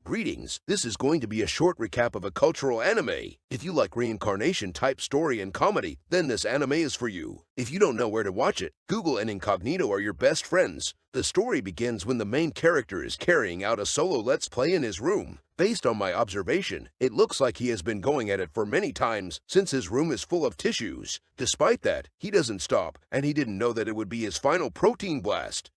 Greetings, this is going to be a short recap of a cultural anime. If you like reincarnation type story and comedy, then this anime is for you. If you don't know where to watch it, Google and Incognito are your best friends. The story begins when the main character is carrying out a solo let's play in his room. Based on my observation, it looks like he has been going at it for many times since his room is full of tissues. Despite that, he doesn't stop, and he didn't know that it would be his final protein blast.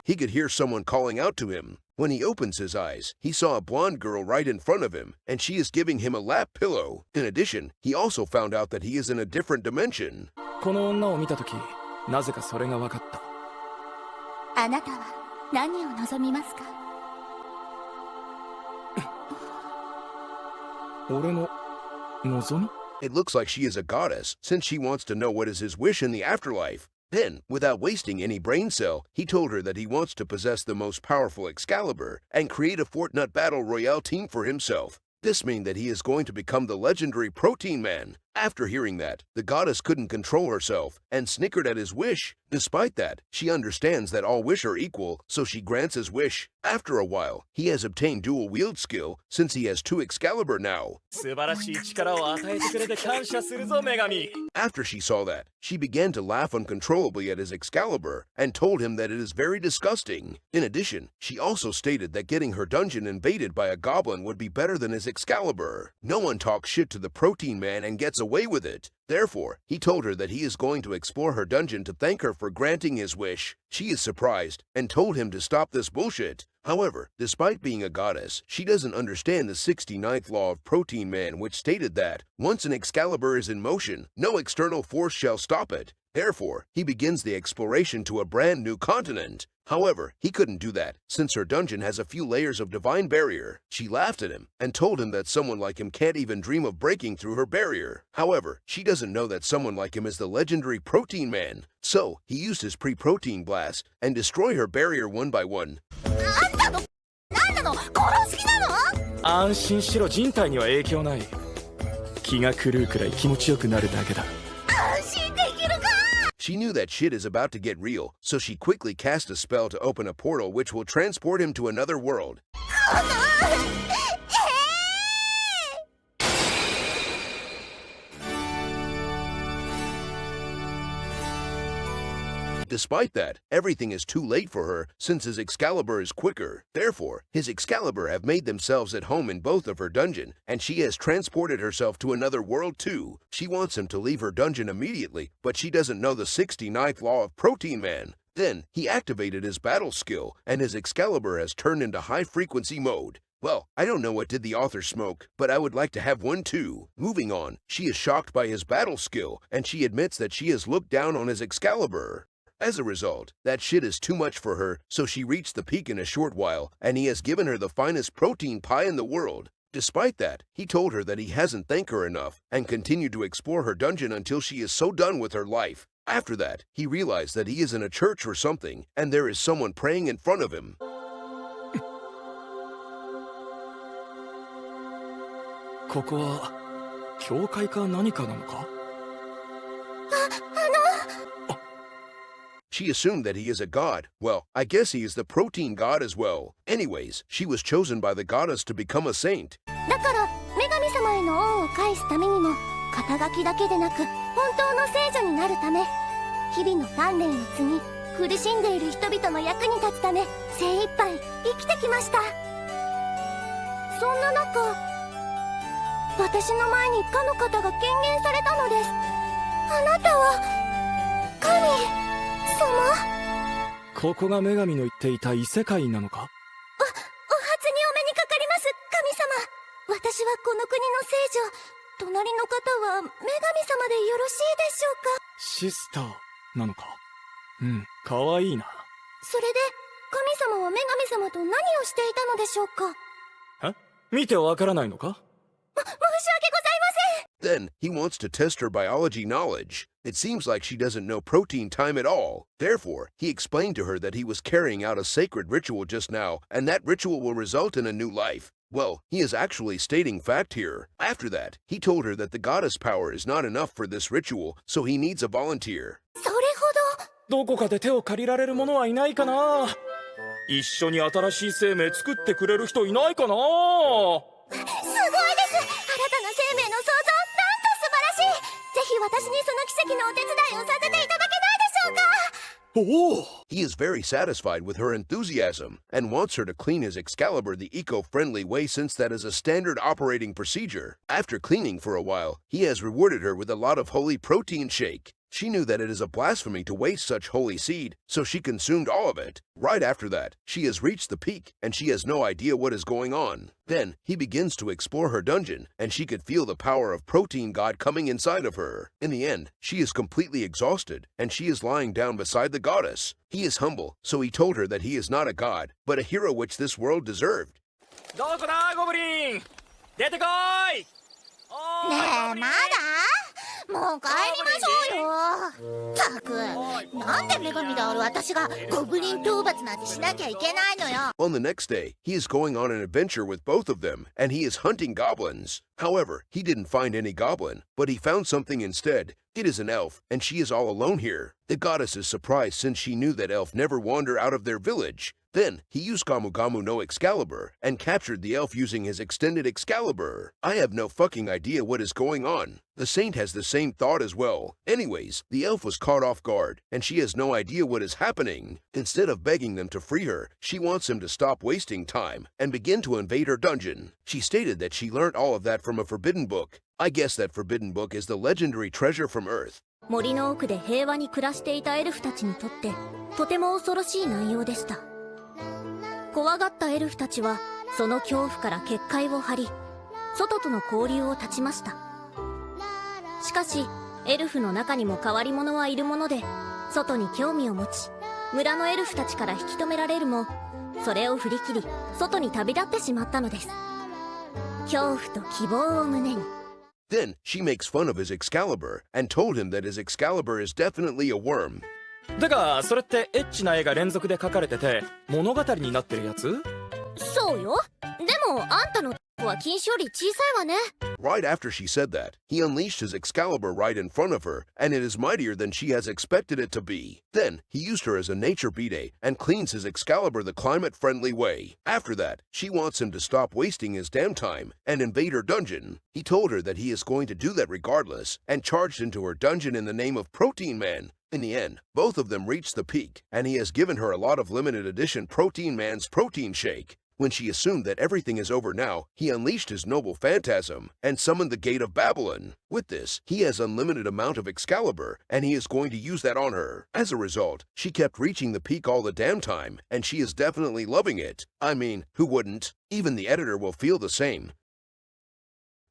He could hear someone calling out to him. When he opens his eyes, he saw a blonde girl right in front of him, and she is giving him a lap pillow. In addition, he also found out that he is in a different dimension. It looks like she is a goddess, since she wants to know what is his wish in the afterlife. Then, without wasting any brain cell, he told her that he wants to possess the most powerful Excalibur and create a Fortnite Battle Royale team for himself. This means that he is going to become the legendary Protein Man. After hearing that, the goddess couldn't control herself and snickered at his wish. Despite that, she understands that all wish are equal, so she grants his wish. After a while, he has obtained dual wield skill since he has 2 Excalibur now. After she saw that, she began to laugh uncontrollably at his Excalibur and told him that it is very disgusting. In addition, she also stated that getting her dungeon invaded by a goblin would be better than his Excalibur. No one talks shit to the Protein Man and gets away with it. Therefore, he told her that he is going to explore her dungeon to thank her for granting his wish. She is surprised and told him to stop this bullshit. However, despite being a goddess, she doesn't understand the 69th law of Protein Man, which stated that once an Excalibur is in motion, no external force shall stop it. Therefore, he begins the exploration to a brand new continent. However, he couldn't do that, since her dungeon has a few layers of divine barrier. She laughed at him and told him that someone like him can't even dream of breaking through her barrier. However, she doesn't know that someone like him is the legendary Protein Man. So, he used his pre-protein blast and destroy her barrier one by one. She knew that shit is about to get real, so she quickly cast a spell to open a portal which will transport him to another world. Despite that, everything is too late for her since his Excalibur is quicker. Therefore, his Excalibur have made themselves at home in both of her dungeon, and she has transported herself to another world too. She wants him to leave her dungeon immediately, but she doesn't know the 69th law of Protein Man. Then, he activated his battle skill, and his Excalibur has turned into high-frequency mode. Well, I don't know what did the author smoke, but I would like to have one too. Moving on, she is shocked by his battle skill, and she admits that she has looked down on his Excalibur. As a result, that shit is too much for her, so she reached the peak in a short while, and he has given her the finest protein pie in the world. Despite that, he told her that he hasn't thanked her enough, and continued to explore her dungeon until she is so done with her life. After that, he realized that he is in a church or something, and there is someone praying in front of him. She assumed that he is a god. Well, I guess he is the protein god as well. Anyways, she was chosen by the goddess to become a saint. Then, he wants to test her biology knowledge. It seems like she doesn't know protein time at all. Therefore, he explained to her that he was carrying out a sacred ritual just now, and that ritual will result in a new life. Well, he is actually stating fact here. After that, he told her that the goddess power is not enough for this ritual, so he needs a volunteer. どこかで手を借りられる者はいないかな。一緒に新しい生命作ってくれる人いないかな。すごいです。新たな生命の創造、なんと素晴らしい。ぜひ私にその奇跡のお手伝いをさせていただけないでしょうか。He is very satisfied with her enthusiasm and wants her to clean his Excalibur the eco-friendly way, since that is a standard operating procedure. After cleaning for a while, he has rewarded her with a lot of holy protein shake. She knew that it is a blasphemy to waste such holy seed, so she consumed all of it. Right after that, she has reached the peak, and she has no idea what is going on. Then, he begins to explore her dungeon, and she could feel the power of Protein God coming inside of her. In the end, she is completely exhausted, and she is lying down beside the goddess. He is humble, so he told her that he is not a god, but a hero which this world deserved. どこだゴブリン、出てこい。ねえ、まだ？もう帰りましょうよ。ったく、なんで女神である私がゴブリン討伐なんてしなきゃいけないのよ。On the next day, he is going on an adventure with both of them, and he is hunting goblins. However, he didn't find any goblin, but he found something instead. It is an elf, and she is all alone here. The goddess is surprised since she knew that elf never wander out of their village. Then, he used Gamu Gamu no Excalibur and captured the elf using his extended Excalibur. I have no fucking idea what is going on. The saint has the same thought as well. Anyways, the elf was caught off guard, and she has no idea what is happening. Instead of begging them to free her, she wants him to stop wasting time and begin to invade her dungeon. She stated that she learned all of that from a forbidden book. I guess that forbidden book is the legendary treasure from Earth. 森の奥で平和に暮らしていたエルフたちにとってとても恐ろしい内容でした。怖がったエルフたちはその恐怖から結界を張り、外との交流を断ちました。しかしエルフの中にも変わり者はいるもので、外に興味を持ち、村のエルフたちから引き止められるも、それを振り切り外に旅立ってしまったのです。恐怖と希望を胸に。Then, she makes fun of his Excalibur and told him that his Excalibur is definitely a worm. てかそれってエッチな絵が連続で描かれてて物語になってるやつ？そうよ。でもあんたのは禁止より小さいわね。Right after she said that, he unleashed his Excalibur right in front of her, and it is mightier than she has expected it to be. Then, he used her as a nature bide and cleans his Excalibur the climate-friendly way. After that, she wants him to stop wasting his damn time and invade her dungeon. He told her that he is going to do that regardless, and charged into her dungeon in the name of Protein Man. In the end, both of them reached the peak, and he has given her a lot of limited edition Protein Man's protein shake. When she assumed that everything is over now, he unleashed his noble phantasm and summoned the Gate of Babylon. With this, he has unlimited amount of Excalibur, and he is going to use that on her. As a result, she kept reaching the peak all the damn time, and she is definitely loving it. I mean, who wouldn't? Even the editor will feel the same.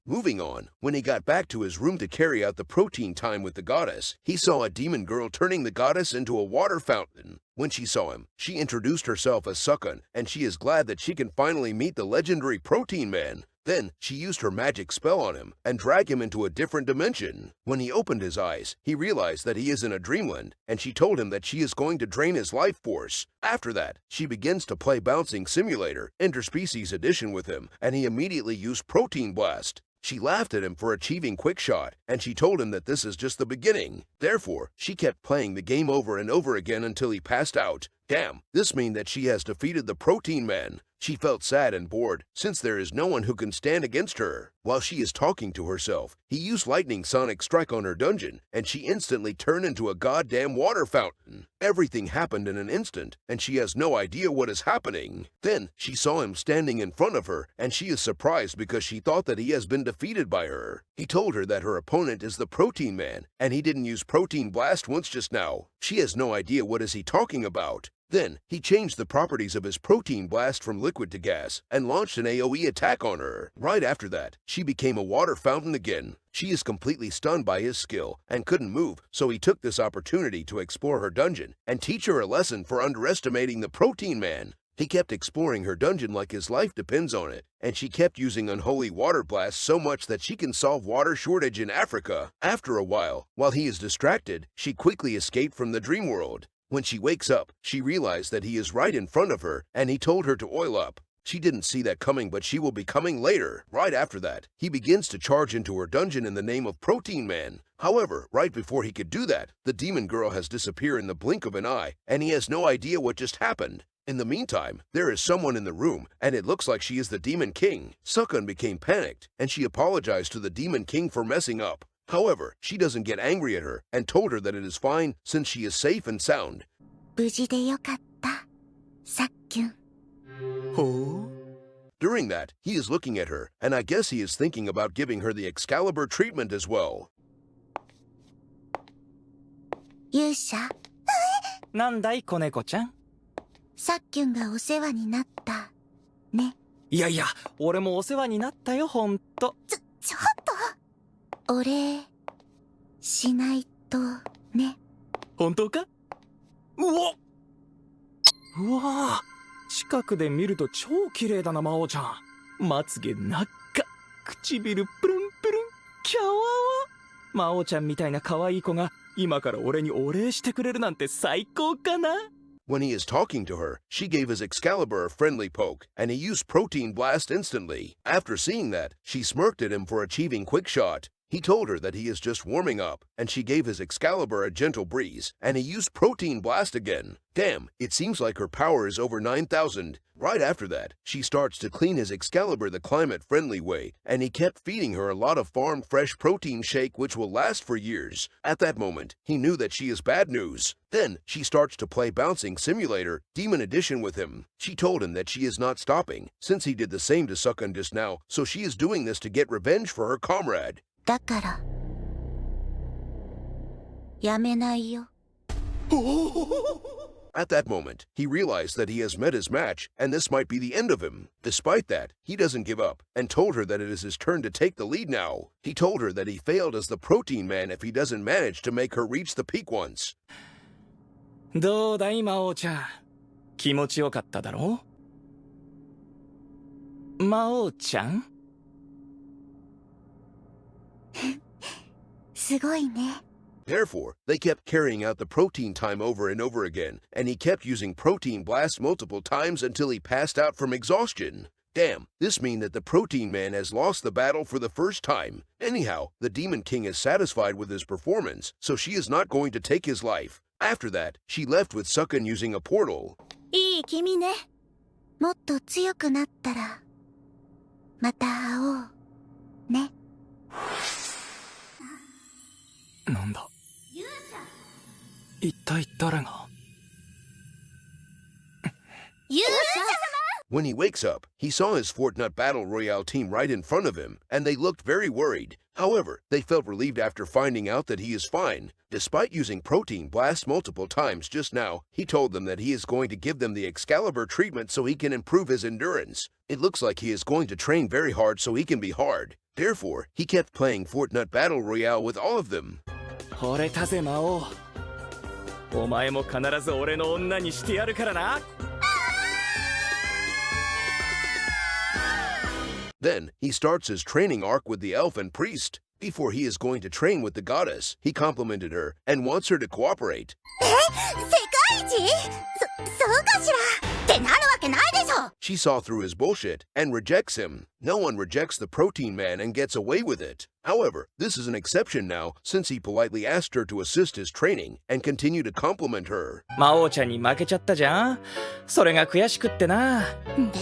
Moving on, when he got back to his room to carry out the protein time with the goddess, he saw a demon girl turning the goddess into a water fountain. When she saw him, she introduced herself as Sukkon, and she is glad that she can finally meet the legendary Protein Man. Then, she used her magic spell on him and dragged him into a different dimension. When he opened his eyes, he realized that he is in a dreamland, and she told him that she is going to drain his life force. After that, she begins to play Bouncing Simulator, Interspecies Edition with him, and he immediately used Protein Blast. She laughed at him for achieving Quick Shot, and she told him that this is just the beginning. Therefore, she kept playing the game over and over again until he passed out. Damn, this means that she has defeated the Protein Man. She felt sad and bored, since there is no one who can stand against her. While she is talking to herself, he used Lightning Sonic Strike on her dungeon, and she instantly turned into a goddamn water fountain. Everything happened in an instant, and she has no idea what is happening. Then, she saw him standing in front of her, and she is surprised because she thought that he has been defeated by her. He told her that her opponent is the Protein Man, and he didn't use Protein Blast once just now. She has no idea what is he talking about. Then, he changed the properties of his Protein Blast from liquid to gas and launched an AoE attack on her. Right after that, she became a water fountain again. She is completely stunned by his skill and couldn't move, so he took this opportunity to explore her dungeon and teach her a lesson for underestimating the Protein Man. He kept exploring her dungeon like his life depends on it, and she kept using Unholy Water Blast so much that she can solve water shortage in Africa. After a while he is distracted, she quickly escaped from the dream world. When she wakes up, she realized that he is right in front of her, and he told her to oil up. She didn't see that coming, but she will be coming later. Right after that, he begins to charge into her dungeon in the name of Protein Man. However, right before he could do that, the demon girl has disappeared in the blink of an eye, and he has no idea what just happened. In the meantime, there is someone in the room, and it looks like she is the Demon King. Sukun became panicked, and she apologized to the Demon King for messing up. However, she doesn't get angry at her, and told her that it is fine since she is safe and sound. 無事でよかった、さっきゅん。ほう During that, he is looking at her, and I guess he is thinking about giving her the Excalibur treatment as well. 勇者、なんだい子猫ちゃん。さっきゅんがお世話になった。ね。いやいや、俺もお世話になったよ、ほんと。ちょっと。お礼しないとね。本当か？うわ近くで見ると超綺麗だな、魔王ちゃん。まつげ真っ赤、唇プルンプルン、キャワワ。魔王ちゃんみたいな可愛い子が今から俺にお礼してくれるなんて最高かな。When he is talking to her, she gave his Excalibur a friendly poke, and he used Protein Blast instantly. After seeing that, she smirked at him for achieving Quick Shot. He told her that he is just warming up, and she gave his Excalibur a gentle breeze, and he used Protein Blast again. Damn, it seems like her power is over 9,000. Right after that, she starts to clean his Excalibur the climate-friendly way, and he kept feeding her a lot of farm fresh protein shake which will last for years. At that moment, he knew that she is bad news. Then, she starts to play Bouncing Simulator, Demon Edition with him. She told him that she is not stopping, since he did the same to Sukun just now, so she is doing this to get revenge for her comrade. だから、やめないよ。At that moment, he realized that he has met his match, and this might be the end of him. Despite that, he doesn't give up, and told her that it is his turn to take the lead now. He told her that he failed as the Protein Man if he doesn't manage to make her reach the peak once. どうだい、魔王ちゃん。気持ちよかっただろう？魔王ちゃん？すごいね。Therefore, they kept carrying out the protein time over and over again, and he kept using Protein Blast multiple times until he passed out from exhaustion. Damn, this means that the Protein Man has lost the battle for the first time. Anyhow, the Demon King is satisfied with his performance, so she is not going to take his life. After that, she left with Sukun using a portal. いい君ね。もっと強くなったら、また会おう。ね。なんだ。一体誰が？勇者 When he wakes up, he saw his Fortnite Battle Royale team right in front of him, and they looked very worried. However, they felt relieved after finding out that he is fine. Despite using Protein Blast multiple times just now, he told them that he is going to give them the Excalibur treatment so he can improve his endurance. It looks like he is going to train very hard so he can be hard. Therefore, he kept playing Fortnite Battle Royale with all of them. 惚れたぜ、魔王。お前も必ず俺の女にしてやるからな。Then, he starts his training arc with the elf and priest. Before he is going to train with the goddess, he complimented her and wants her to cooperate. 世界一？そうかしらってなるわけないでしょ。 She saw through his bullshit and rejects him. No one rejects the Protein Man and gets away with it. However, this is an exception now since he politely asked her to assist his training and continue to compliment her. 魔王ちゃんに負けちゃったじゃん。それが悔しくってな。で？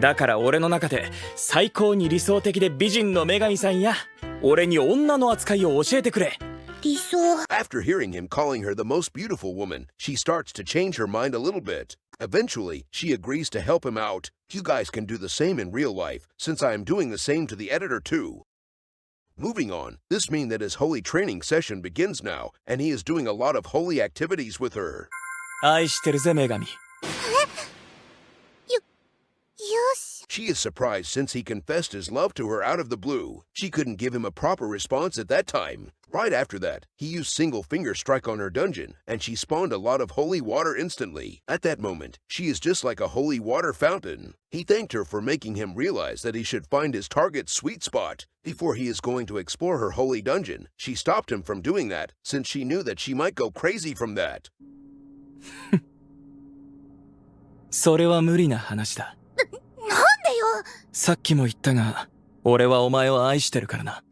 だから俺の中で最高に理想的で美人の女神さんや、俺に女の扱いを教えてくれ。理想。 After hearing him calling her the most beautiful woman, she starts to change her mind a little bit. Eventually, she agrees to help him out. You guys can do the same in real life, since I am doing the same to the editor too. Moving on, this means that his holy training session begins now, and he is doing a lot of holy activities with her. 愛してるぜ、女神。よし。 She is surprised since he confessed his love to her out of the blue. She couldn't give him a proper response at that time. Right after that, he used single finger strike on her dungeon, and she spawned a lot of holy water instantly. At that moment, she is just like a holy water fountain. He thanked her for making him realize that he should find his target's sweet spot. Before he is going to explore her holy dungeon, she stopped him from doing that, since she knew that she might go crazy from that. それは無理な話だ。さっきも言ったが、俺はお前を愛してるからな。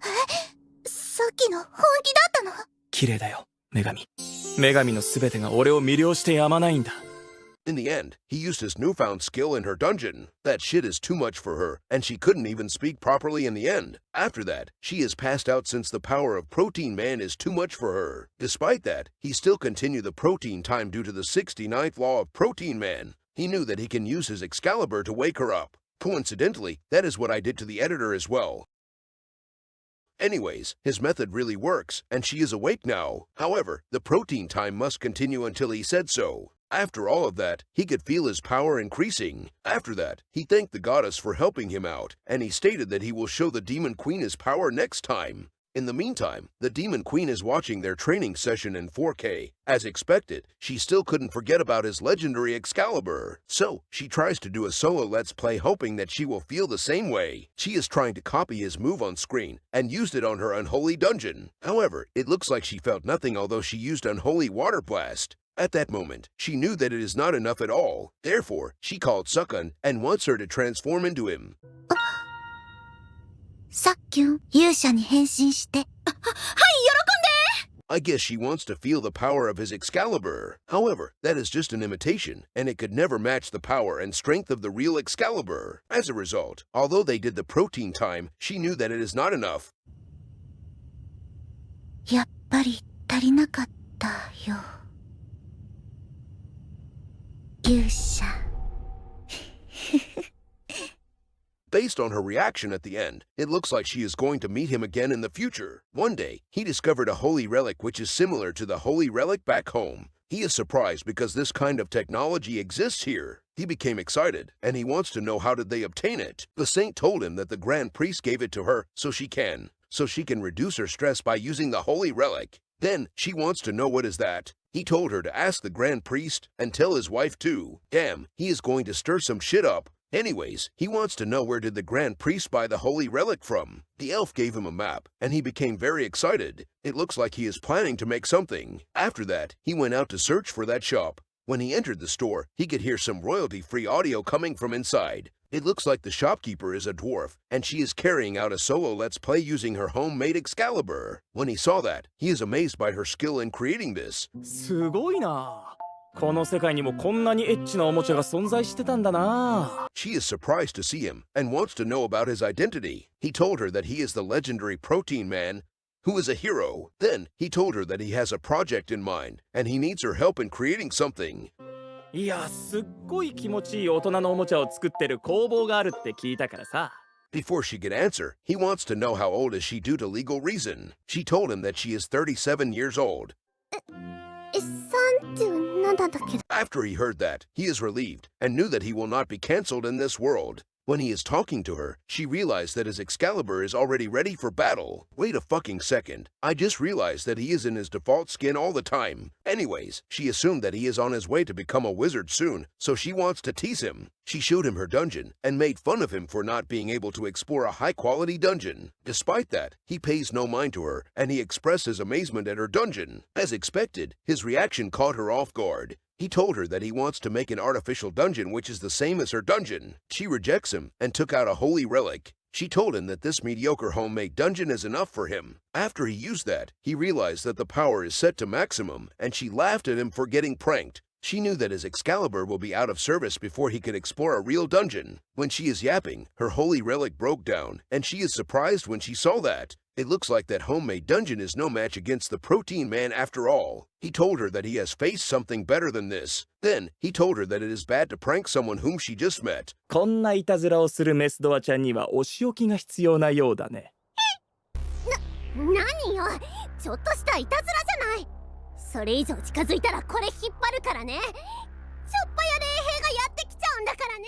さっきの本気だったの？綺麗だよ、女神。女神の全てが俺を魅了してやまないんだ。In the end, he used his newfound skill in her dungeon. That shit is too much for her, and she couldn't even speak properly in the end. After that, she has passed out since the power of Protein Man is too much for her. Despite that, he still continued the protein time due to the 69th law of Protein Man. He knew that he can use his Excalibur to wake her up. Coincidentally, that is what I did to the editor as well. Anyways, his method really works, and she is awake now. However, the protein time must continue until he said so. After all of that, he could feel his power increasing. After that, he thanked the goddess for helping him out, and he stated that he will show the Demon Queen his power next time. In the meantime, the Demon Queen is watching their training session in 4K. As expected, she still couldn't forget about his legendary Excalibur. So, she tries to do a solo Let's Play hoping that she will feel the same way. She is trying to copy his move on screen and used it on her Unholy Dungeon. However, it looks like she felt nothing although she used Unholy Water Blast. At that moment, she knew that it is not enough at all. Therefore, she called Sukkun and wants her to transform into him. さっきん、勇者に変身して。はい、喜んで！ I guess she wants to feel the power of his Excalibur. However, that is just an imitation, and it could never match the power and strength of the real Excalibur. As a result, although they did the protein time, she knew that it is not enough. やっぱり足りなかったよ。勇者。Based on her reaction at the end, it looks like she is going to meet him again in the future. One day, he discovered a holy relic which is similar to the holy relic back home. He is surprised because this kind of technology exists here. He became excited, and he wants to know how did they obtain it. The saint told him that the Grand Priest gave it to her so she can reduce her stress by using the holy relic. Then, she wants to know what is that. He told her to ask the Grand Priest and tell his wife too. Damn, he is going to stir some shit up. Anyways, he wants to know where did the Grand Priest buy the holy relic from. The elf gave him a map, and he became very excited. It looks like he is planning to make something. After that, he went out to search for that shop. When he entered the store, he could hear some royalty-free audio coming from inside. It looks like the shopkeeper is a dwarf, and she is carrying out a solo Let's Play using her homemade Excalibur. When he saw that, he is amazed by her skill in creating this. すごいな。この世界にもこんなにエッチなおもちゃが存在してたんだな。She is surprised to see him and wants to know about his identity. He told her that he is the legendary Protein Man, who is a hero. Then, he told her that he has a project in mind, and he needs her help in creating something. いや、すっごい気持ちいい大人のおもちゃを作ってる工房があるって聞いたからさ。Before she could answer, he wants to know how old is she due to legal reason. She told him that she is 37 years old. 37だけど。 After he heard that, he is relieved and knew that he will not be cancelled in this world. When he is talking to her, she realized that his Excalibur is already ready for battle. Wait a fucking second. I just realized that he is in his default skin all the time. Anyways, she assumed that he is on his way to become a wizard soon, so she wants to tease him. She showed him her dungeon and made fun of him for not being able to explore a high-quality dungeon. Despite that, he pays no mind to her, and he expressed his amazement at her dungeon. As expected, his reaction caught her off guard. He told her that he wants to make an artificial dungeon which is the same as her dungeon. She rejects him and took out a holy relic. She told him that this mediocre homemade dungeon is enough for him. After he used that, he realized that the power is set to maximum, and she laughed at him for getting pranked. She knew that his Excalibur will be out of service before he could explore a real dungeon. When she is yapping, her holy relic broke down, and she is surprised when she saw that. It looks like that homemade dungeon is no match against the Protein Man after all. He told her that he has faced something better than this. Then, he told her that it is bad to prank someone whom she just met. こんないたずらをするメスドアちゃんにはお仕置きが必要なようだね。何よ、ちょっとしたいたずらじゃない。それ以上近づいたらこれ引っ張るからね。しょっぱや霊兵がやってきちゃうんだからね。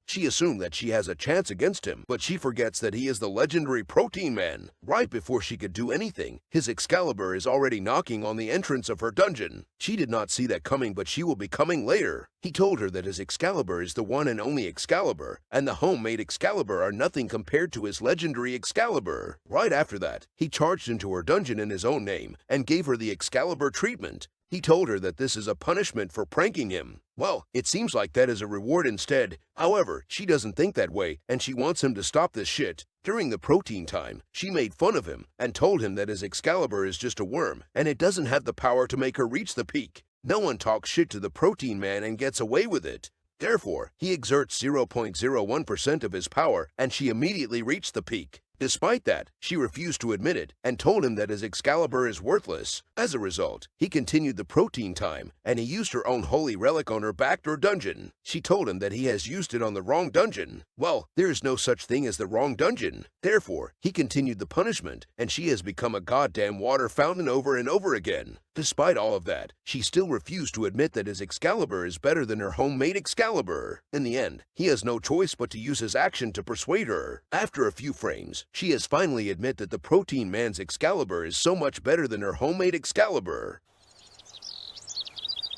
She assumed that she has a chance against him, but she forgets that he is the legendary Protein Man. Right before she could do anything, his Excalibur is already knocking on the entrance of her dungeon. She did not see that coming, but she will be coming later. He told her that his Excalibur is the one and only Excalibur, and the homemade Excalibur are nothing compared to his legendary Excalibur. Right after that, he charged into her dungeon in his own name and gave her the Excalibur treatment. He told her that this is a punishment for pranking him. Well, it seems like that is a reward instead. However, she doesn't think that way, and she wants him to stop this shit. During the protein time, she made fun of him and told him that his Excalibur is just a worm, and it doesn't have the power to make her reach the peak. No one talks shit to the protein man and gets away with it. Therefore, he exerts 0.01% of his power, and she immediately reached the peak. Despite that, she refused to admit it and told him that his Excalibur is worthless. As a result, he continued the protein time, and he used her own holy relic on her backdoor dungeon. She told him that he has used it on the wrong dungeon. Well, there is no such thing as the wrong dungeon. Therefore, he continued the punishment, and she has become a goddamn water fountain over and over again. Despite all of that, she still refused to admit that his Excalibur is better than her homemade Excalibur. In the end, he has no choice but to use his action to persuade her. After a few frames, she has finally admitted that the protein man's Excalibur is so much better than her homemade Excalibur.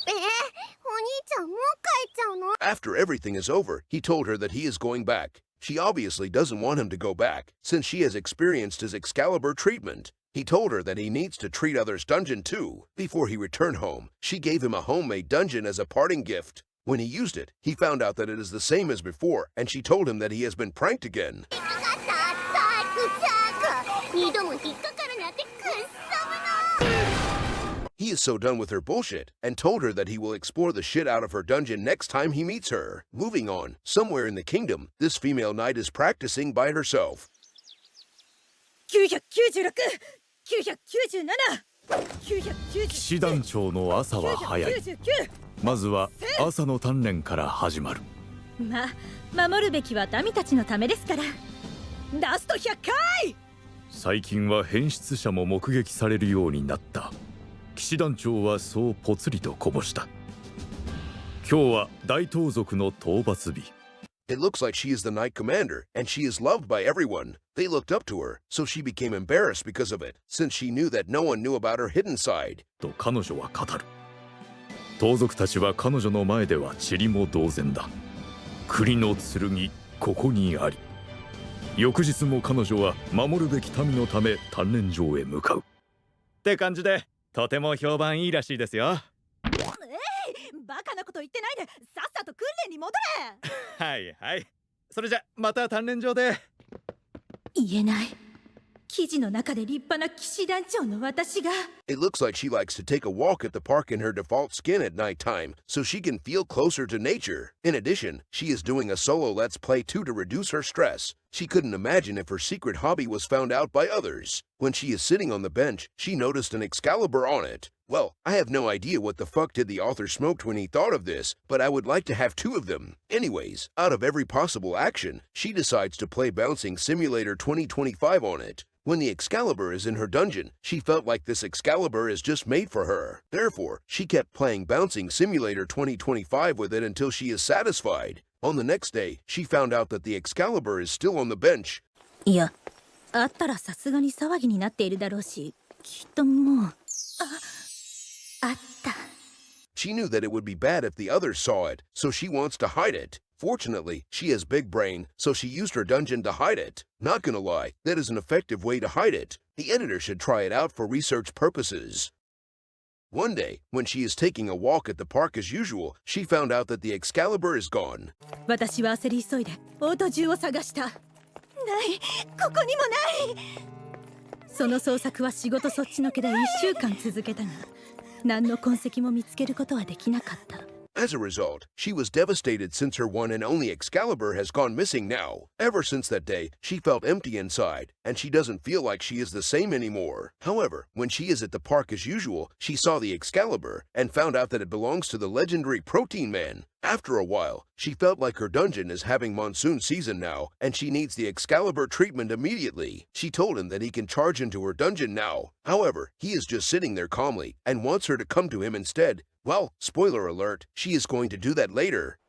お兄ちゃんもう帰っちゃうの？ After everything is over, he told her that he is going back. She obviously doesn't want him to go back, since she has experienced his Excalibur treatment. He told her that he needs to treat others' dungeon too. Before he returned home, she gave him a homemade dungeon as a parting gift. When he used it, he found out that it is the same as before, and she told him that he has been pranked again. He is so done with her bullshit and told her that he will explore the shit out of her dungeon next time he meets her. Moving on, somewhere in the kingdom, this female knight is practicing by herself. 996、997、騎士団長の朝は早い。まずは朝の鍛錬から始まる。まあ、守るべきは民たちのためですから。ラスト100回。最近は変質者も目撃されるようになった。騎士団長はそうぽつりとこぼした。今日は大盗賊の討伐日。It looks like she is the knight commander, and she is loved by everyone. They looked up to her, so she became embarrassed because of it, since she knew that no one knew about her hidden side. と彼女は語る。盗賊たちは彼女の前では塵も同然だ。栗の剣、ここにあり。翌日も彼女は守るべき民のため鍛錬場へ向かう。って感じで、とても評判いいらしいですよ。バカなこと言ってないで、さっさと訓練に戻れ。はいはい。それじゃまた鍛錬場で。言えない。記事の中で立派な騎士団長の私が。It looks like she likes to take a walk at the park in her default skin at nighttime, so she can feel closer to nature. In addition, she is doing a solo Let's Play too to reduce her stress. She couldn't imagine if her secret hobby was found out by others. When she is sitting on the bench, she noticed an Excalibur on it. Well, I have no idea what the fuck did the author smoked when he thought of this, but I would like to have 2 of them. Anyways, out of every possible action, she decides to play Bouncing Simulator 2025 on it. When the Excalibur is in her dungeon, she felt like this Excalibur is just made for her. Therefore, she kept playing Bouncing Simulator 2025 with it until she is satisfied. On the next day, she found out that the Excalibur is still on the bench. いや、あったらさすがに騒ぎになっているだろうし、きっともう。あった。She knew that it would be bad if the others saw it, so she wants to hide it. Fortunately, she has big brain, so she used her dungeon to hide it. Not gonna lie, that is an effective way to hide it. The editor should try it out for research purposes. One day, when she is taking a walk at the park as usual, she found out that the Excalibur is gone. 私は焦り急いでオート中を探した。ない、ここにもない。その捜索は仕事そっちのけで1週間続けたが、何の痕跡も見つけることはできなかった。As a result, she was devastated since her one and only Excalibur has gone missing now. Ever since that day, she felt empty inside, and she doesn't feel like she is the same anymore. However, when she is at the park as usual, she saw the Excalibur and found out that it belongs to the legendary Protein Man. After a while, she felt like her dungeon is having monsoon season now, and she needs the Excalibur treatment immediately. She told him that he can charge into her dungeon now. However, he is just sitting there calmly and wants her to come to him instead. Well, spoiler alert, she is going to do that later.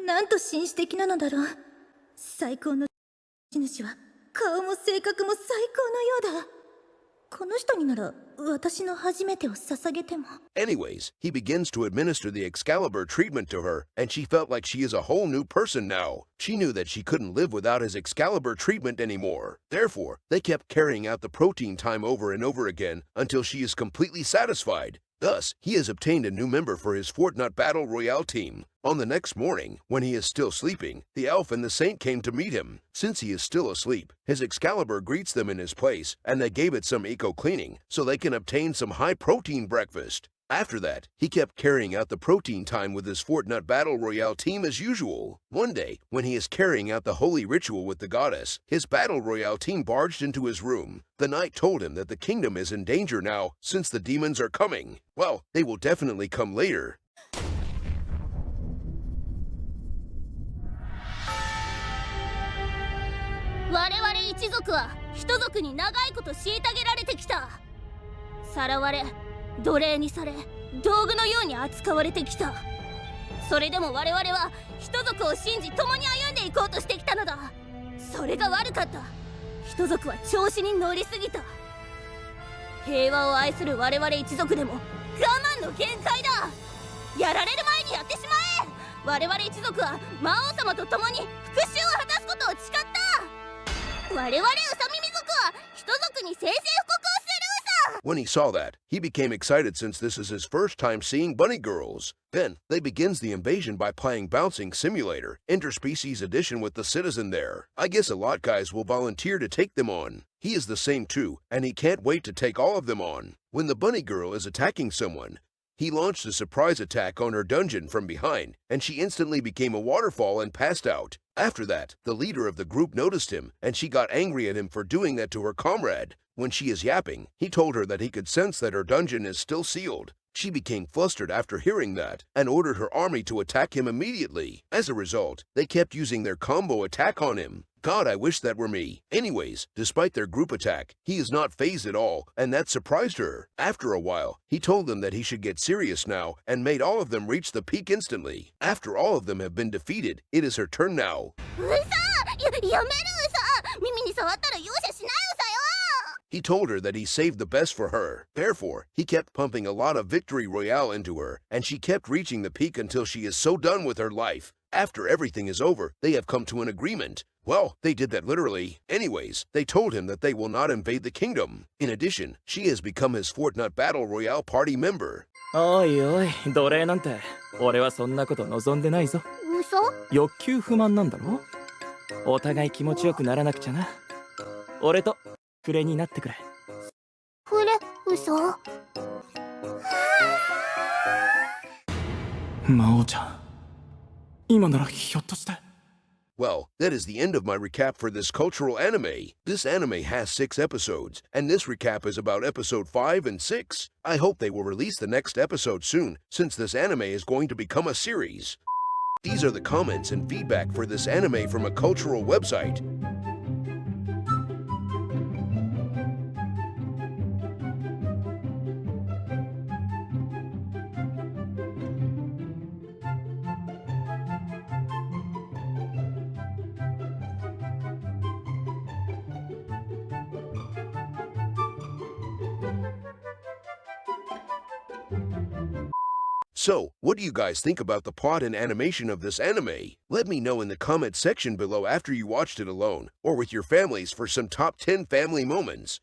なんと紳士的なのだろう。最高の持主は顔も性格も最高のようだ。この人になら私の初めてを捧げても。Anyways, he begins to administer the Excalibur treatment to her, and she felt like she is a whole new person now. She knew that she couldn't live without his Excalibur treatment anymore. Therefore, they kept carrying out the protein time over and over again until she is completely satisfied. Thus, he has obtained a new member for his Fortnite Battle Royale team. On the next morning, when he is still sleeping, the elf and the saint came to meet him. Since he is still asleep, his Excalibur greets them in his place, and they gave it some eco-cleaning so they can obtain some high-protein breakfast. After that, he kept carrying out the protein time with his Fortnite Battle Royale team as usual. One day, when he is carrying out the holy ritual with the goddess, his Battle Royale team barged into his room. The knight told him that the kingdom is in danger now since the demons are coming. Well, they will definitely come later.奴隷にされ道具のように扱われてきた。それでも我々は人族を信じ共に歩んでいこうとしてきたのだ。それが悪かった。人族は調子に乗りすぎた。平和を愛する我々一族でも我慢の限界だ。やられる前にやってしまえ。我々一族は魔王様と共に復讐を果たすことを誓った。我々ウサ耳族は人族に宣戦布告をする。When he saw that, he became excited since this is his first time seeing bunny girls. Then, they begins the invasion by playing Bouncing Simulator, Interspecies Edition with the citizen there. I guess a lot guys will volunteer to take them on. He is the same too, and he can't wait to take all of them on. When the bunny girl is attacking someone, he launched a surprise attack on her dungeon from behind, and she instantly became a waterfall and passed out. After that, the leader of the group noticed him, and she got angry at him for doing that to her comrade. When she is yapping, he told her that he could sense that her dungeon is still sealed. She became flustered after hearing that, and ordered her army to attack him immediately. As a result, they kept using their combo attack on him. God, I wish that were me. Anyways, despite their group attack, he is not phased at all, and that surprised her. After a while, he told them that he should get serious now, and made all of them reach the peak instantly. After all of them have been defeated, it is her turn now. He told her that he saved the best for her. Therefore, he kept pumping a lot of Victory Royale into her, and she kept reaching the peak until she is so done with her life. After everything is over, they have come to an agreement. Well, they did that literally. Anyways, they told him that they will not invade the kingdom. In addition, she has become his Fortnite Battle Royale party member. おいおい、奴隷なんて俺はそんなこと望んでないぞ。嘘？欲求不満なんだろ。お互い気持ちよくならなくちゃな。俺とフレになってくれ。フレ、嘘？魔王ちゃん、今ならひょっとして。Well, that is the end of my recap for this cultural anime. This anime has 6 episodes, and this recap is about episode 5 and 6. I hope they will release the next episode soon, since this anime is going to become a series. These are the comments and feedback for this anime from a cultural website. So, what do you guys think about the plot and animation of this anime? Let me know in the comment section below after you watched it alone, or with your families for some top 10 family moments.